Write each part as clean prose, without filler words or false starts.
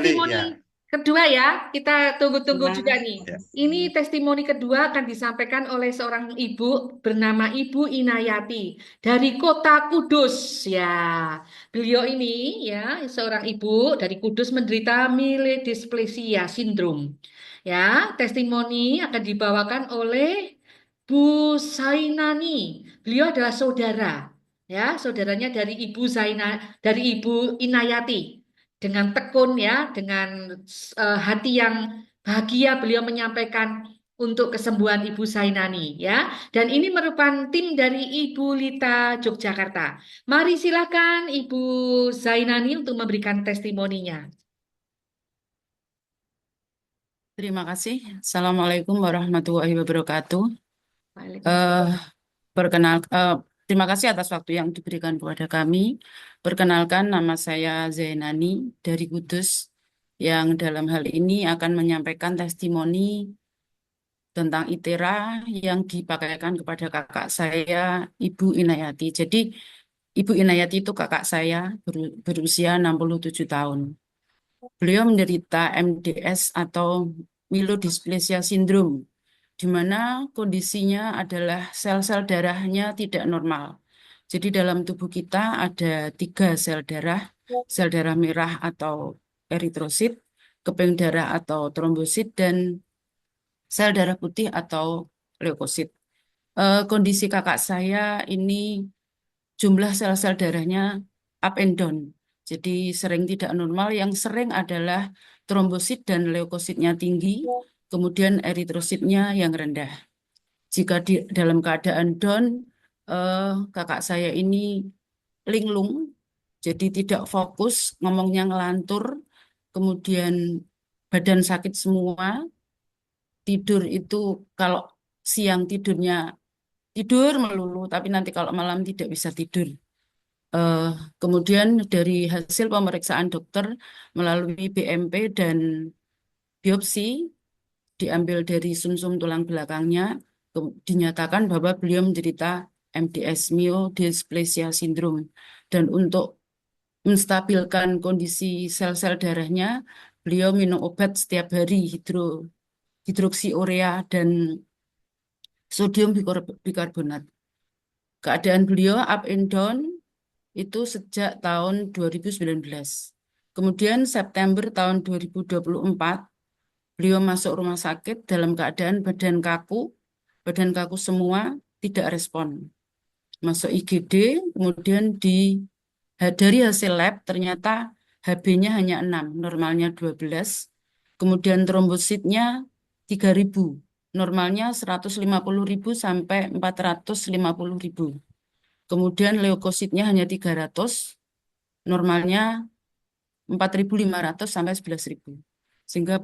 nanti testimoni ya. kedua ya. Kita tunggu-tunggu juga Nah, nih. Ya. Ini testimoni kedua akan disampaikan oleh seorang ibu bernama Ibu Inayati dari Kota Kudus. Ya, beliau ini ya seorang ibu dari Kudus menderita mielodysplasia sindrom. Ya, testimoni akan dibawakan oleh Bu Sainani. Beliau adalah saudara, ya, saudaranya dari dari Ibu Inayati. Dengan tekun ya, dengan hati yang bahagia beliau menyampaikan untuk kesembuhan Ibu Sainani ya. Dan ini merupakan tim dari Ibu Lita Yogyakarta. Mari silakan Ibu Zainani untuk memberikan testimoninya. terima kasih. Assalamualaikum warahmatullahi wabarakatuh. Waalaikumsalam. Eh, perkenal, eh, Terima kasih atas waktu yang diberikan kepada kami. Perkenalkan, nama saya Zainani dari Kudus, yang dalam hal ini akan menyampaikan testimoni tentang ITERA yang dipakaikan kepada kakak saya, Ibu Inayati. Jadi, Ibu Inayati itu kakak saya berusia 67 tahun. Beliau menderita MDS atau Myelodysplasia Syndrome, di mana kondisinya adalah sel-sel darahnya tidak normal. Jadi dalam tubuh kita ada 3 sel darah merah atau eritrosit, keping darah atau trombosit, dan sel darah putih atau leukosit. Kondisi kakak saya ini jumlah sel-sel darahnya up and down. Jadi sering tidak normal, yang sering adalah trombosit dan leukositnya tinggi, kemudian eritrositnya yang rendah. Jika di dalam keadaan down, kakak saya ini linglung, jadi tidak fokus, ngomongnya ngelantur, kemudian badan sakit semua, tidur itu kalau siang tidurnya tidur melulu, tapi nanti kalau malam tidak bisa tidur. Eh, Kemudian dari hasil pemeriksaan dokter melalui BMP dan biopsi diambil dari sumsum tulang belakangnya, dinyatakan bahwa beliau menderita MDS, myelodysplasia syndrome. Dan untuk menstabilkan kondisi sel-sel darahnya, beliau minum obat setiap hari, hidroksiurea dan sodium bikarbonat. Keadaan beliau up and down itu sejak tahun 2019. Kemudian September tahun 2024, beliau masuk rumah sakit dalam keadaan badan kaku semua, tidak respon. Masuk IGD, kemudian dari hasil lab ternyata HB-nya hanya 6, normalnya 12. Kemudian trombositnya 3.000, normalnya 150.000 sampai 450.000. Kemudian leukositnya hanya 300, normalnya 4.500 sampai 11.000. Sehingga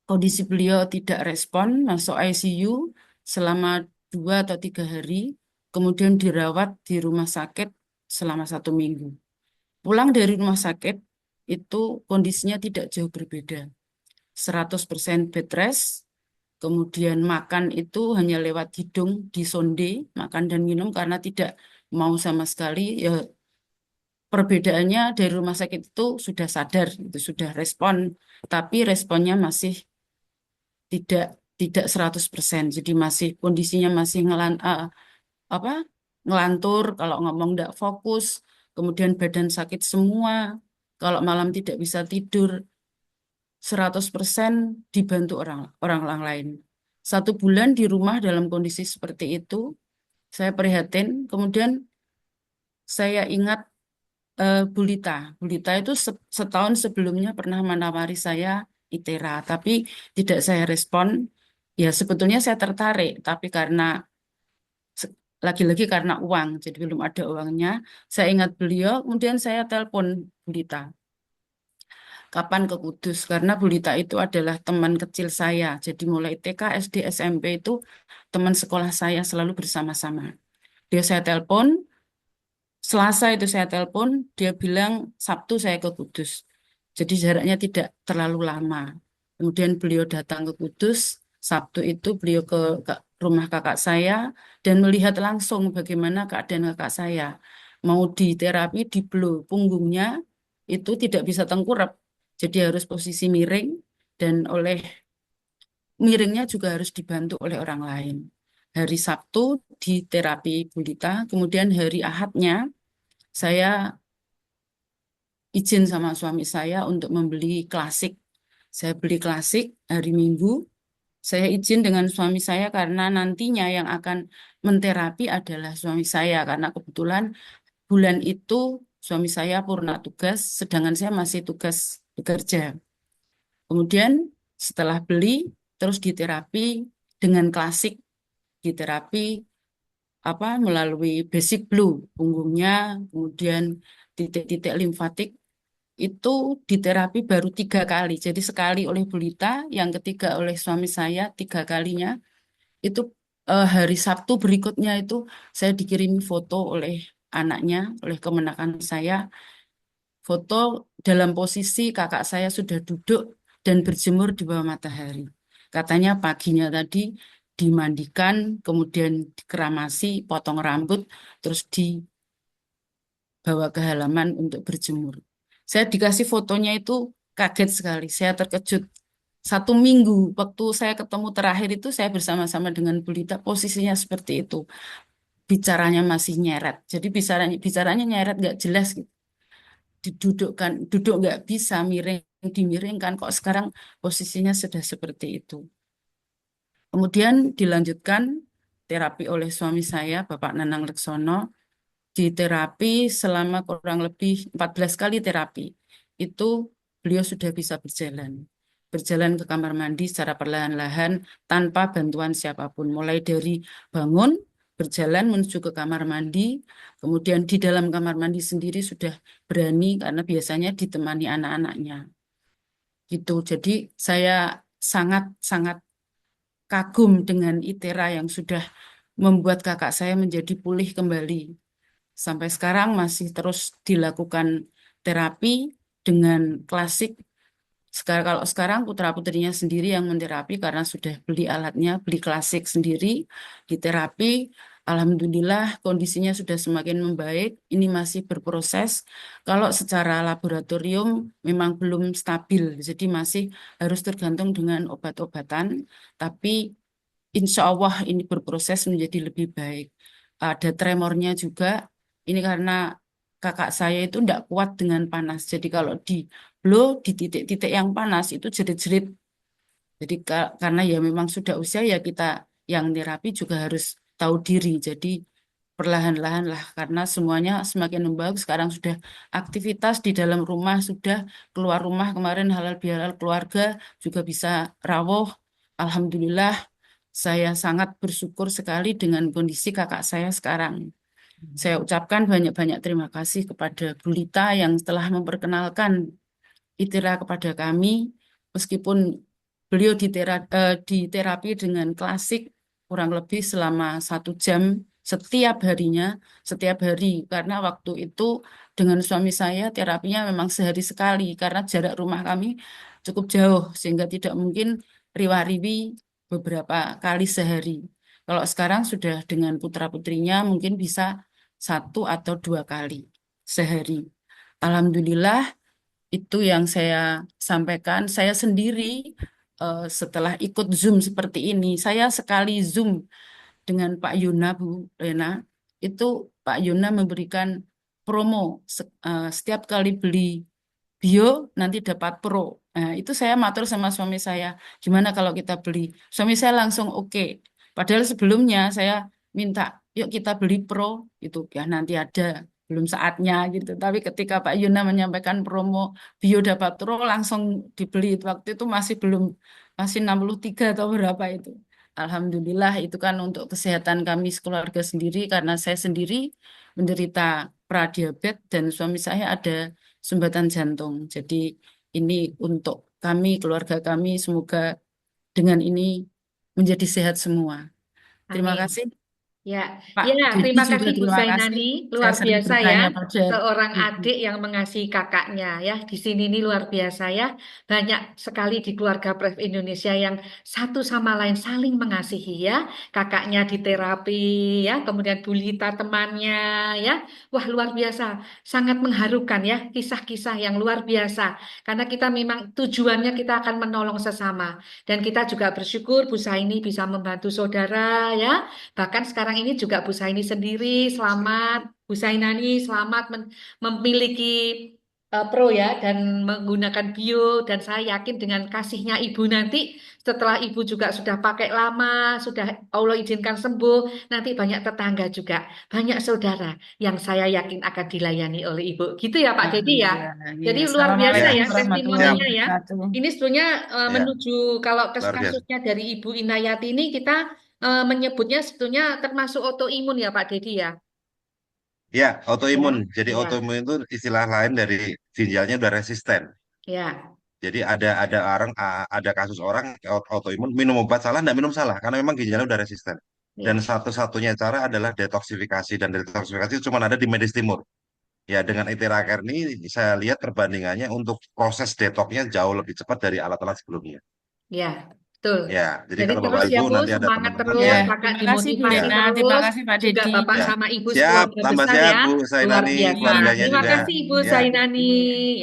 kondisi beliau tidak respon, masuk ICU selama 2 atau 3 hari, kemudian dirawat di rumah sakit selama 1 minggu. Pulang dari rumah sakit, itu kondisinya tidak jauh berbeda. 100% bed rest, kemudian makan itu hanya lewat hidung, disonde, makan dan minum karena tidak mau sama sekali. Ya, perbedaannya dari rumah sakit itu sudah sadar, itu sudah respon, tapi responnya masih tidak tidak 100%. Jadi masih kondisinya masih apa ngelantur, kalau ngomong tidak fokus, kemudian badan sakit semua, kalau malam tidak bisa tidur, 100% dibantu orang lain. 1 bulan di rumah dalam kondisi seperti itu, saya prihatin. Kemudian saya ingat Bulita. Bulita itu setahun sebelumnya pernah menawari saya ITERA, tapi tidak saya respon. Ya sebetulnya saya tertarik, tapi karena se- lagi-lagi karena uang, jadi belum ada uangnya. Saya ingat beliau, kemudian saya telepon Bulita. Kapan ke Kudus? Karena Bulita itu adalah teman kecil saya. Jadi mulai TK, SD, SMP itu teman sekolah saya selalu bersama-sama. Dia saya telepon, Selasa itu saya telepon, dia bilang Sabtu saya ke Kudus. Jadi jaraknya tidak terlalu lama. Kemudian beliau datang ke Kudus, Sabtu itu beliau ke rumah kakak saya dan melihat langsung bagaimana keadaan kakak saya. Mau di terapi di blow punggungnya itu tidak bisa tengkurap. Jadi harus posisi miring dan miringnya juga harus dibantu oleh orang lain. Hari Sabtu di terapi Bulita, kemudian hari Ahadnya saya izin sama suami saya untuk membeli klasik. Saya beli klasik hari Minggu. Saya izin dengan suami saya karena nantinya yang akan menterapi adalah suami saya karena kebetulan bulan itu suami saya purna tugas, sedangkan saya masih tugas bekerja. Kemudian setelah beli terus diterapi dengan klasik, diterapi melalui basic blue punggungnya, kemudian titik-titik limfatik itu diterapi baru 3 kali. Jadi sekali oleh Bulita, yang ketiga oleh suami saya, 3 kalinya itu hari Sabtu berikutnya itu saya dikirimi foto oleh anaknya, oleh kemenakan saya, foto dalam posisi kakak saya sudah duduk dan berjemur di bawah matahari. Katanya paginya tadi dimandikan, kemudian dikeramasi, potong rambut, terus dibawa ke halaman untuk berjemur. Saya dikasih fotonya itu kaget sekali, saya terkejut. 1 minggu waktu saya ketemu terakhir itu saya bersama-sama dengan Bulita posisinya seperti itu, bicaranya masih nyeret. Jadi bicaranya nyeret nggak jelas gitu. Didudukkan, duduk nggak bisa, miring dimiringkan. Kok sekarang posisinya sudah seperti itu. Kemudian dilanjutkan terapi oleh suami saya, Bapak Nanang Leksono, diterapi selama kurang lebih 14 kali terapi. Itu beliau sudah bisa berjalan. Berjalan ke kamar mandi secara perlahan-lahan tanpa bantuan siapapun. Mulai dari bangun, berjalan menuju ke kamar mandi, kemudian di dalam kamar mandi sendiri sudah berani karena biasanya ditemani anak-anaknya. Gitu. Jadi saya sangat-sangat kagum dengan ITERA yang sudah membuat kakak saya menjadi pulih kembali. Sampai sekarang masih terus dilakukan terapi dengan klasik. Kalau sekarang putra-putrinya sendiri yang menterapi karena sudah beli alatnya, beli klasik sendiri, diterapi. Alhamdulillah kondisinya sudah semakin membaik. Ini masih berproses. Kalau secara laboratorium memang belum stabil, jadi masih harus tergantung dengan obat-obatan. Tapi insya Allah ini berproses menjadi lebih baik. Ada tremornya juga. Ini karena kakak saya itu tidak kuat dengan panas. Jadi kalau di blow di titik-titik yang panas itu jerit-jerit. Jadi karena ya memang sudah usia ya kita yang terapi juga harus tahu diri. Jadi perlahan-lahan lah karena semuanya semakin membaik. Sekarang sudah aktivitas di dalam rumah, sudah keluar rumah kemarin halal bihalal keluarga juga bisa rawuh. Alhamdulillah saya sangat bersyukur sekali dengan kondisi kakak saya sekarang. Saya ucapkan banyak-banyak terima kasih kepada Bu Lita yang telah memperkenalkan ITERA kepada kami, meskipun beliau diterapi dengan klasik kurang lebih selama 1 jam setiap harinya, setiap hari. Karena waktu itu dengan suami saya terapinya memang sehari sekali, karena jarak rumah kami cukup jauh, sehingga tidak mungkin riwa-riwi beberapa kali sehari. Kalau sekarang sudah dengan putra-putrinya mungkin bisa 1 atau 2 kali sehari. Alhamdulillah itu yang saya sampaikan. Saya sendiri setelah ikut Zoom seperti ini, saya sekali Zoom dengan Pak Yuna, Bu Lena, itu Pak Yuna memberikan promo setiap kali beli bio nanti dapat pro. Nah, itu saya matur sama suami saya, gimana kalau kita beli? Suami saya langsung oke. Padahal sebelumnya saya minta, yuk kita beli pro, itu ya nanti ada, belum saatnya gitu. Tapi ketika Pak Yuna menyampaikan promo bio dapat pro langsung dibeli. Waktu itu masih 63 atau berapa itu. Alhamdulillah itu kan untuk kesehatan kami sekeluarga sendiri karena saya sendiri menderita pradiabetes dan suami saya ada sumbatan jantung. Jadi ini untuk kami, keluarga kami, semoga dengan ini menjadi sehat semua. Terima Amin. kasih. Ya, Pak ya, Dedi terima juga kasih Bu terima kasih. Zainani, Saya luar sering biasa ya. bertanya pada Seorang Ibu. adik yang mengasihi kakaknya ya. Di sini ini luar biasa ya. Banyak sekali di keluarga Pref Indonesia yang satu sama lain saling mengasihi ya. Kakaknya di terapi ya, kemudian Bu Lita temannya ya. Wah, luar biasa. Sangat mengharukan ya kisah-kisah yang luar biasa. Karena kita memang tujuannya kita akan menolong sesama. Dan kita juga bersyukur Bu Zaini bisa membantu saudara ya. Bahkan sekarang ini juga Bu Zaini sendiri selamat, Bu Zainani selamat memiliki pro ya dan menggunakan bio dan saya yakin dengan kasihnya Ibu nanti setelah Ibu juga sudah pakai lama, sudah Allah izinkan sembuh, nanti banyak tetangga juga, banyak saudara yang saya yakin akan dilayani oleh Ibu. Gitu ya Pak Dedi ya. Alhamdulillah. Jadi Ya, luar biasa Ya, Assalamualaikum ya warahmatullahi siap. testimoninya ya. wabarakatuh. Ini sebetulnya Ya, menuju kalau luar biasa. kasusnya dari Ibu Inayati ini kita menyebutnya sebetulnya termasuk autoimun ya Pak Dedi ya. Ya, autoimun. Ya, Jadi ya, autoimun itu istilah lain dari ginjalnya udah resisten. ya, Jadi ada orang ada kasus orang autoimun minum obat salah, nggak minum salah karena memang ginjalnya udah resisten. Dan ya, satu-satunya cara adalah detoksifikasi dan detoksifikasi itu cuma ada di medis timur. Ya dengan Itiraker ini saya lihat perbandingannya untuk proses detoknya jauh lebih cepat dari alat-alat sebelumnya. ya, betul. Ya, jadi Jadi kalau Bapak terus ya Ibu Bu, nanti ada semangat teman-teman Ya, terus, ya, kakak terima kasih Bu ya, dimotivasi Lena, terima terus, kasih Pak juga Dedi. Bapak ya. sama Ibu Siap, sekeluarga tambah besar sehat ya, Bu luar Sainani, biasa. keluarganya Terima juga. kasih Ibu Ya. Zainani.